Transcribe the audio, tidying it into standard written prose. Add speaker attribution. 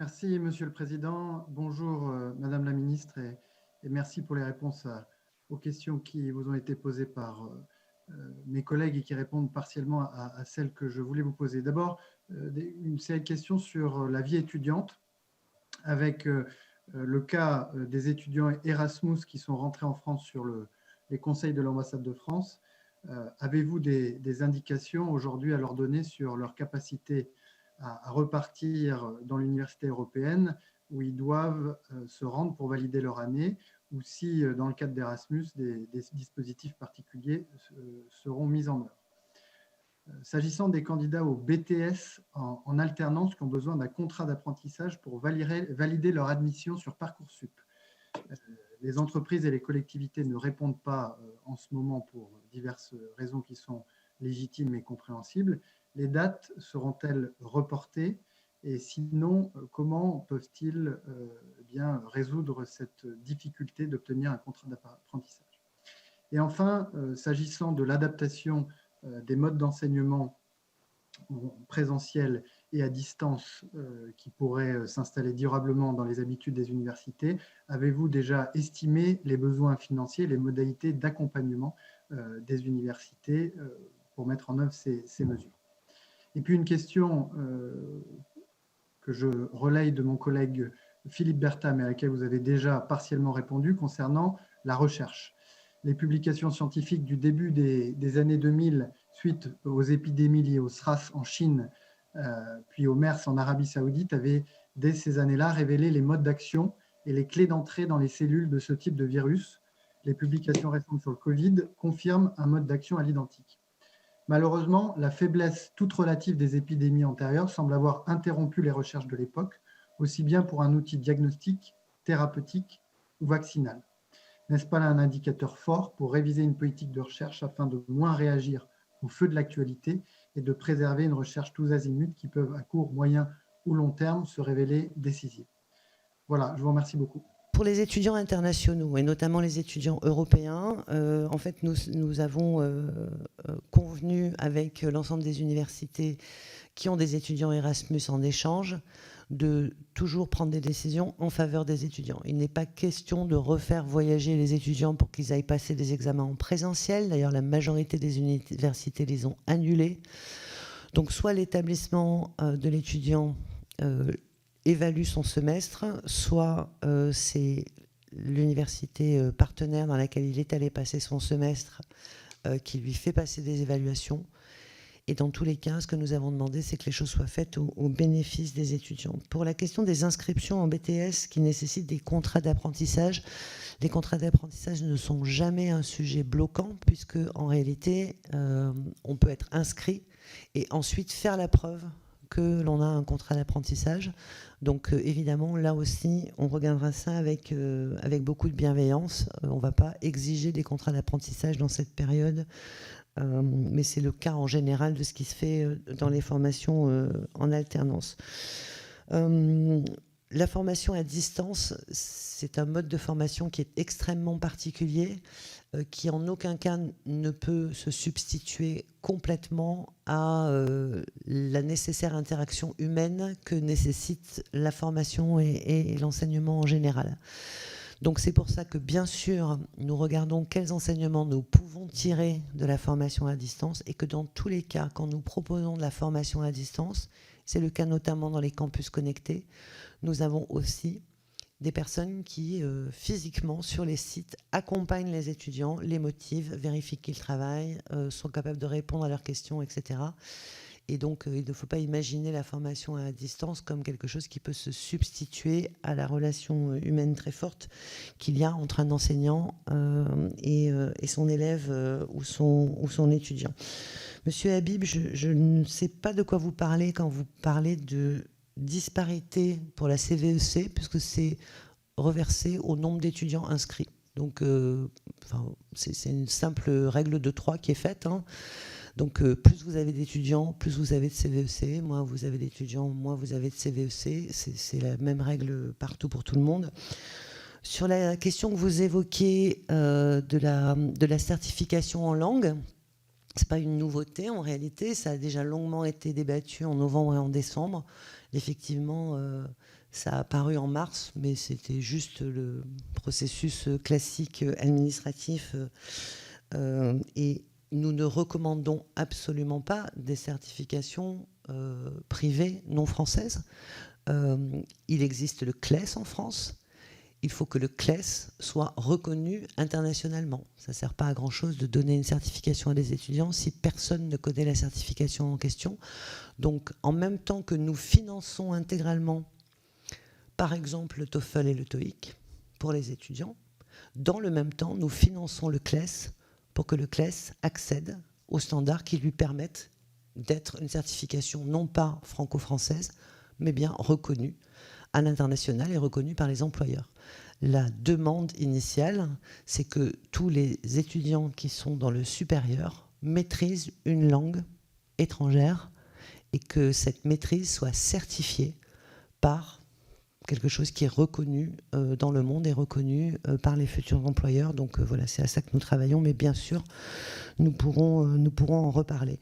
Speaker 1: Merci, Monsieur le Président. Bonjour, Madame la Ministre, et merci pour les réponses aux questions qui vous ont été posées par mes collègues et qui répondent partiellement à celles que je voulais vous poser. D'abord, une série de questions sur la vie étudiante, avec le cas des étudiants Erasmus qui sont rentrés en France sur les conseils de l'ambassade de France. Avez-vous des indications aujourd'hui à leur donner sur leur capacité à repartir dans l'université européenne où ils doivent se rendre pour valider leur année, ou si, dans le cadre d'Erasmus, des dispositifs particuliers seront mis en œuvre? S'agissant des candidats au BTS en alternance qui ont besoin d'un contrat d'apprentissage pour valider leur admission sur Parcoursup, les entreprises et les collectivités ne répondent pas en ce moment pour diverses raisons qui sont légitimes et compréhensibles. Les dates seront-elles reportées? Et sinon, comment peuvent-ils bien résoudre cette difficulté d'obtenir un contrat d'apprentissage? Et enfin, s'agissant de l'adaptation des modes d'enseignement présentiel et à distance qui pourraient s'installer durablement dans les habitudes des universités, avez-vous déjà estimé les besoins financiers, les modalités d'accompagnement des universités pour mettre en œuvre ces mesures? Et puis une question que je relaye de mon collègue Philippe Berta, mais à laquelle vous avez déjà partiellement répondu, concernant la recherche. Les publications scientifiques du début des années 2000, suite aux épidémies liées au SRAS en Chine, puis au MERS en Arabie Saoudite, avaient dès ces années-là révélé les modes d'action et les clés d'entrée dans les cellules de ce type de virus. Les publications récentes sur le Covid confirment un mode d'action à l'identique. Malheureusement, la faiblesse toute relative des épidémies antérieures semble avoir interrompu les recherches de l'époque, aussi bien pour un outil diagnostique, thérapeutique ou vaccinal. N'est-ce pas là un indicateur fort pour réviser une politique de recherche afin de moins réagir au feu de l'actualité et de préserver une recherche tous azimuts qui peuvent, à court, moyen ou long terme, se révéler décisives? Voilà, je vous remercie beaucoup.
Speaker 2: Pour les étudiants internationaux, et notamment les étudiants européens, en fait, nous avons convenu avec l'ensemble des universités qui ont des étudiants Erasmus en échange de toujours prendre des décisions en faveur des étudiants. Il n'est pas question de refaire voyager les étudiants pour qu'ils aillent passer des examens en présentiel. D'ailleurs, la majorité des universités les ont annulés. Donc, soit l'établissement de l'étudiant évalue son semestre, soit c'est l'université partenaire dans laquelle il est allé passer son semestre qui lui fait passer des évaluations. Et dans tous les cas, ce que nous avons demandé, c'est que les choses soient faites au bénéfice des étudiants. Pour la question des inscriptions en BTS qui nécessitent des contrats d'apprentissage, les contrats d'apprentissage ne sont jamais un sujet bloquant, puisque en réalité, on peut être inscrit et ensuite faire la preuve que l'on a un contrat d'apprentissage. Donc évidemment, là aussi, on regardera ça avec beaucoup de bienveillance. On ne va pas exiger des contrats d'apprentissage dans cette période, mais c'est le cas en général de ce qui se fait dans les formations en alternance. La formation à distance, c'est un mode de formation qui est extrêmement particulier, qui en aucun cas ne peut se substituer complètement à la nécessaire interaction humaine que nécessite la formation et l'enseignement en général. Donc c'est pour ça que bien sûr, nous regardons quels enseignements nous pouvons tirer de la formation à distance et que dans tous les cas, quand nous proposons de la formation à distance, c'est le cas notamment dans les campus connectés, nous avons aussi des personnes qui, physiquement, sur les sites, accompagnent les étudiants, les motivent, vérifient qu'ils travaillent, sont capables de répondre à leurs questions, etc. Et donc, il ne faut pas imaginer la formation à distance comme quelque chose qui peut se substituer à la relation humaine très forte qu'il y a entre un enseignant et son élève ou son étudiant. Monsieur Habib, je ne sais pas de quoi vous parlez quand vous parlez de disparité pour la CVEC, puisque c'est reversé au nombre d'étudiants inscrits. Donc, c'est une simple règle de 3 qui est faite, hein. Donc, plus vous avez d'étudiants, plus vous avez de CVEC. Moins vous avez d'étudiants, moins vous avez de CVEC. C'est la même règle partout pour tout le monde. Sur la question que vous évoquez de la certification en langue, c'est pas une nouveauté en réalité, ça a déjà longuement été débattu en novembre et en décembre. Effectivement, ça a apparu en mars, mais c'était juste le processus classique administratif. Et nous ne recommandons absolument pas des certifications privées non françaises. Il existe le CLES en France. Il faut que le CLES soit reconnu internationalement. Ça ne sert pas à grand-chose de donner une certification à des étudiants si personne ne connaît la certification en question. Donc, en même temps que nous finançons intégralement, par exemple, le TOEFL et le TOEIC pour les étudiants, dans le même temps, nous finançons le CLES pour que le CLES accède aux standards qui lui permettent d'être une certification non pas franco-française, mais bien reconnue à l'international et reconnue par les employeurs. La demande initiale, c'est que tous les étudiants qui sont dans le supérieur maîtrisent une langue étrangère et que cette maîtrise soit certifiée par quelque chose qui est reconnu dans le monde et reconnu par les futurs employeurs. Donc voilà, c'est à ça que nous travaillons, mais bien sûr, nous pourrons en reparler.